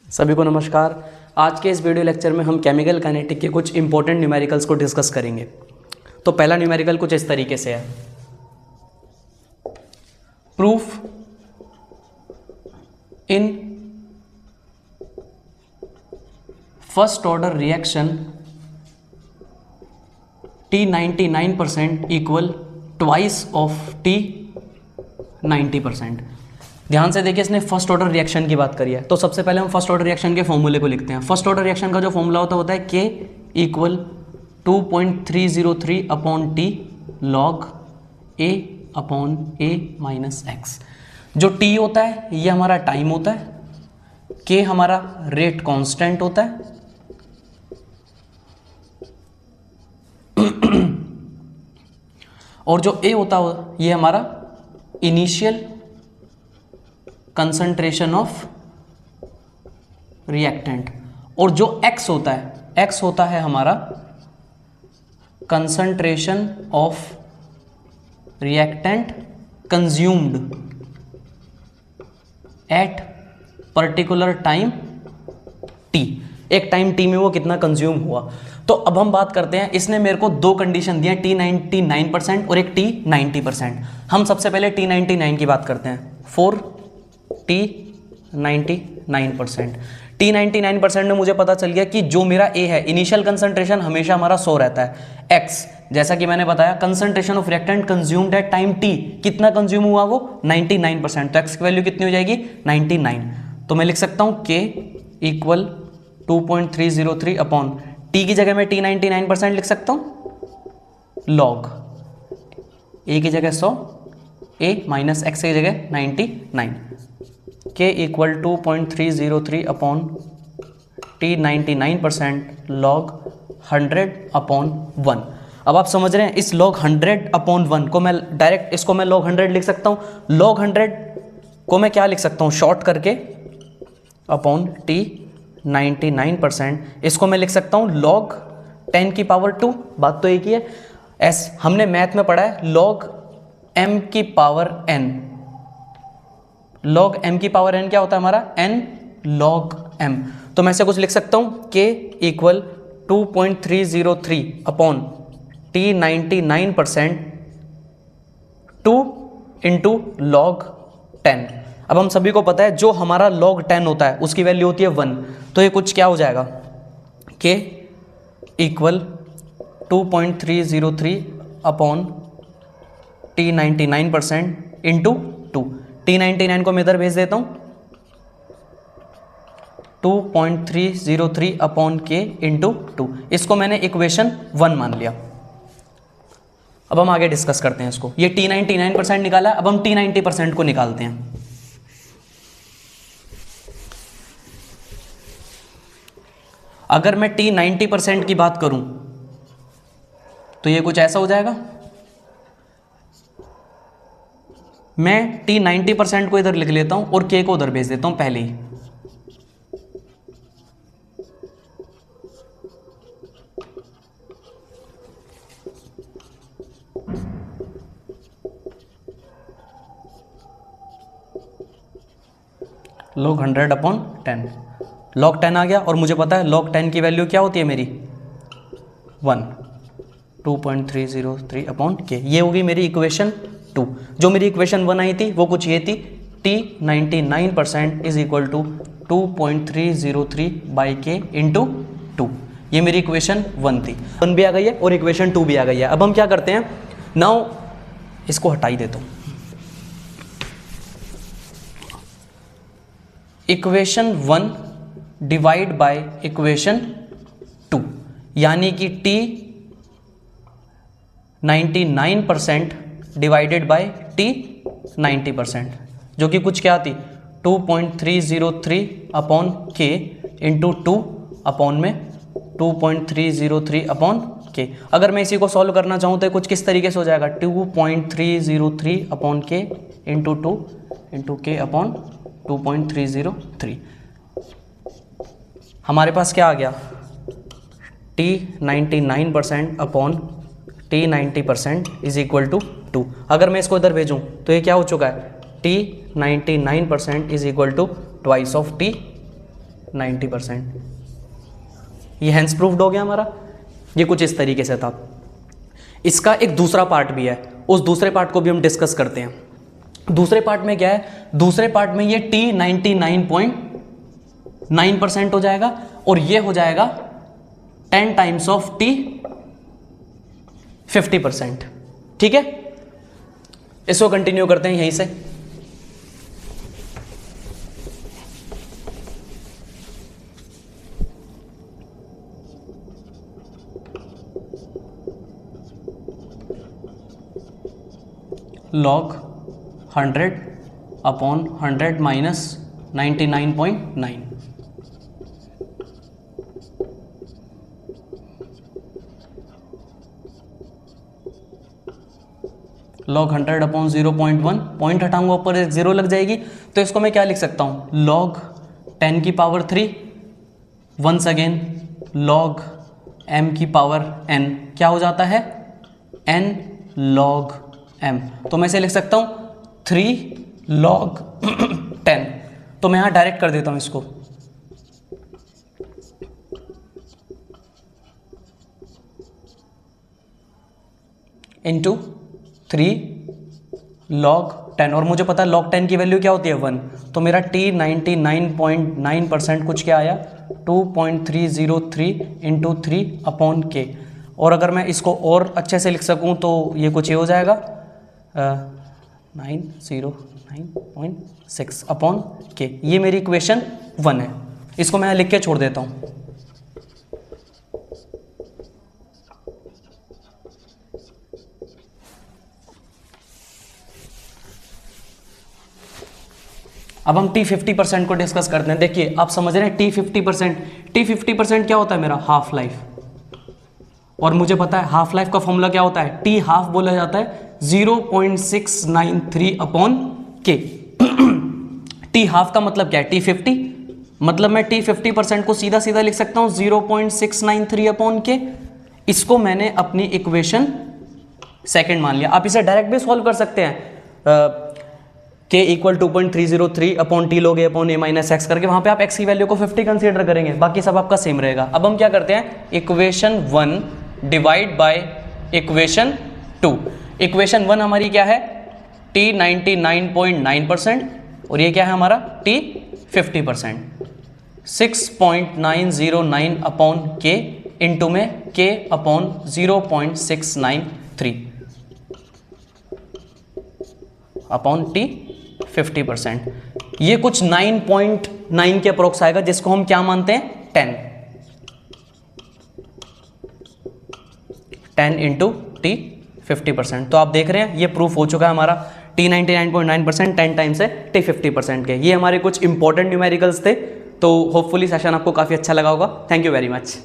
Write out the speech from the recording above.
सभी को नमस्कार। आज के इस वीडियो लेक्चर में हम केमिकल काइनेटिक के कुछ इंपॉर्टेंट न्यूमेरिकल्स को डिस्कस करेंगे। तो पहला न्यूमेरिकल कुछ इस तरीके से है, proof in first order reaction T99% equal twice of T90%। ध्यान से देखिए, इसने फर्स्ट ऑर्डर रिएक्शन की बात करी है। तो सबसे पहले हम फर्स्ट ऑर्डर रिएक्शन के फॉर्मूले को लिखते हैं। फर्स्ट ऑर्डर रिएक्शन का जो फॉर्मूला होता है K equal 2.303 upon T log A upon A minus x. जो T होता है ये हमारा टाइम होता है, K हमारा रेट कांस्टेंट होता है, और जो A होता है ये हमारा इनिशियल कंसंट्रेशन ऑफ रिएक्टेंट, और जो X होता है, X होता है हमारा concentration of reactant consumed at particular time T। एक टाइम T में वो कितना कंज्यूम हुआ। तो अब हम बात करते हैं, इसने मेरे को दो कंडीशन दी हैं, T99% और एक T90%। हम सबसे पहले T99 की बात करते हैं। फॉर T99%, T99% में मुझे पता चल गया कि जो मेरा A है, इनिशियल कंसंट्रेशन हमेशा हमारा 100 रहता है। X जैसा कि मैंने बताया, concentration of reactant consumed at time T, कितना कंज्यूम हुआ वो 99%। तो X की वैल्यू कितनी हो जाएगी 99। तो मैं लिख सकता हूं K इक्वल 2.303 अपॉन T की जगह में T99% लिख सकता हूं लॉग A की जगह 100, A माइनस X की जगह 99। K equal 2.303 upon T99% log 100 upon 1। अब आप समझ रहे हैं, इस लॉग 100 अपॉन 1 को मैं डायरेक्ट, इसको मैं लॉग 100 लिख सकता हूँ। लॉग 100 को मैं क्या लिख सकता हूँ, शॉर्ट करके अपॉन T99%। इसको मैं लिख सकता हूँ लॉग 10 की पावर 2। बात तो एक ही है। एस हमने मैथ में पढ़ा है लॉग m की पावर n। लॉग m की पावर n क्या होता है हमारा, n लॉग m। तो मैं ऐसे कुछ लिख सकता हूँ K equal 2.303 upon T99% 2 into log 10। अब हम सभी को पता है जो हमारा लॉग 10 होता है उसकी वैल्यू होती है 1। तो ये कुछ क्या हो जाएगा, K equal 2.303 upon T99% into 2। T99 को मैं इधर भेज देता हूँ, 2.303 अपॉन K इंटू 2। इसको मैंने इक्वेशन 1 मान लिया। अब हम आगे डिस्कस करते हैं इसको। ये T99% निकाला, अब हम T90% को निकालते हैं। अगर मैं T90% की बात करूं तो ये कुछ ऐसा हो जाएगा। मैं T90% को इधर लिख लेता हूं और K को उधर भेज देता हूं पहले ही। log 100 अपॉन 10, log 10 आ गया, और मुझे पता है log 10 की वैल्यू क्या होती है मेरी 1, 2.303 अपॉन K। ये होगी मेरी इक्वेशन 2। जो मेरी इक्वेशन 1 आई थी वो कुछ ये थी, T99% is equal to 2.303 by K into 2। ये मेरी इक्वेशन 1 थी। 1 भी आ गई है और इक्वेशन 2 भी आ गई है। अब हम क्या करते हैं, नाउ इसको हटा ही देता हूँ। इक्वेशन 1 डिवाइड बाय इक्वेशन 2, यानी कि T99% डिवाइडेड बाय T90%, जो कि कुछ क्या थी 2.303 अपॉन K इंटू 2 अपॉन में 2.303 अपॉन K। अगर मैं इसी को सॉल्व करना चाहूँ तो कुछ किस तरीके से हो जाएगा, 2.303 upon K into 2 into K upon 2.303। हमारे पास क्या आ गया, T99% upon T90% is equal to 2। अगर मैं इसको इधर भेजूँ तो ये क्या हो चुका है, T99% is equal to twice of T 90%। ये हैंस प्रूफ्ड हो गया हमारा। ये कुछ इस तरीके से था। इसका एक दूसरा पार्ट भी है, उस दूसरे पार्ट को भी हम डिस्कस करते हैं। दूसरे पार्ट में क्या है, दूसरे पार्ट में ये t 99.9% हो जाएगा और ये हो जाएगा 10 टाइम्स ऑफ t 50%। ठीक है, इसको कंटिन्यू करते हैं यहीं से। log 100 upon 100 minus 99.9। log 100 upon 0.1, point हटाऊंगा ऊपर एक जीरो लग जाएगी, तो इसको मैं क्या लिख सकता हूं, log 10 की power 3, once again log m की पावर n, क्या हो जाता है n log m। तो मैं इसे लिख सकता हूं 3 log 10। तो मैं यहां डायरेक्ट कर देता हूं इसको, इंटू 3 log 10, और मुझे पता है log 10 की वैल्यू क्या होती है 1, तो मेरा t 99.9% कुछ क्या आया 2.303 इंटू 3 अपॉन के। और अगर मैं इसको और अच्छे से लिख सकूं तो ये कुछ ये हो जाएगा 909.6 अपॉन के। ये मेरी इक्वेशन 1 है, इसको मैं लिख के छोड़ देता हूं। अब हम t 50% को डिस्कस करते हैं। देखिए आप समझ रहे हैं t 50% क्या होता है मेरा हाफ लाइफ, और मुझे पता है हाफ लाइफ का फॉर्मूला क्या होता है, t हाफ बोला जाता है 0.693 अपॉन के। t हाफ का मतलब क्या है t 50, मतलब मैं t 50% को सीधा सीधा लिख सकता हूं 0.693 अपॉन के। इसको मैंने अपनी इक्वेशन सेकंड मान लिया। आप इसे डायरेक्ट भी सॉल्व कर सकते हैं, k इक्वल 2.303 अपॉन टी लोगे अपॉन a माइनस एक्स करके, वहां पे आप x की वैल्यू को 50 कंसीडर करेंगे, बाकी सब आपका सेम रहेगा। अब हम क्या करते हैं, equation 1 divide by equation 2। Equation 1 हमारी क्या है t 99.9% और ये क्या है हमारा t 50%। 6.909 अपॉन k इंटू में k अपॉन 0.693 अपॉन t 50%। ये कुछ 9.9 के अप्रोक्स आएगा, जिसको हम क्या मानते हैं 10 इंटू टी 50%। तो आप देख रहे हैं ये प्रूफ हो चुका है हमारा t 99.9% 10 टाइम्स है t 50% के। ये हमारे कुछ इंपॉर्टेंट न्यूमेरिकल्स थे, तो होपफुली सेशन आपको काफ़ी अच्छा लगा होगा। Thank you very much.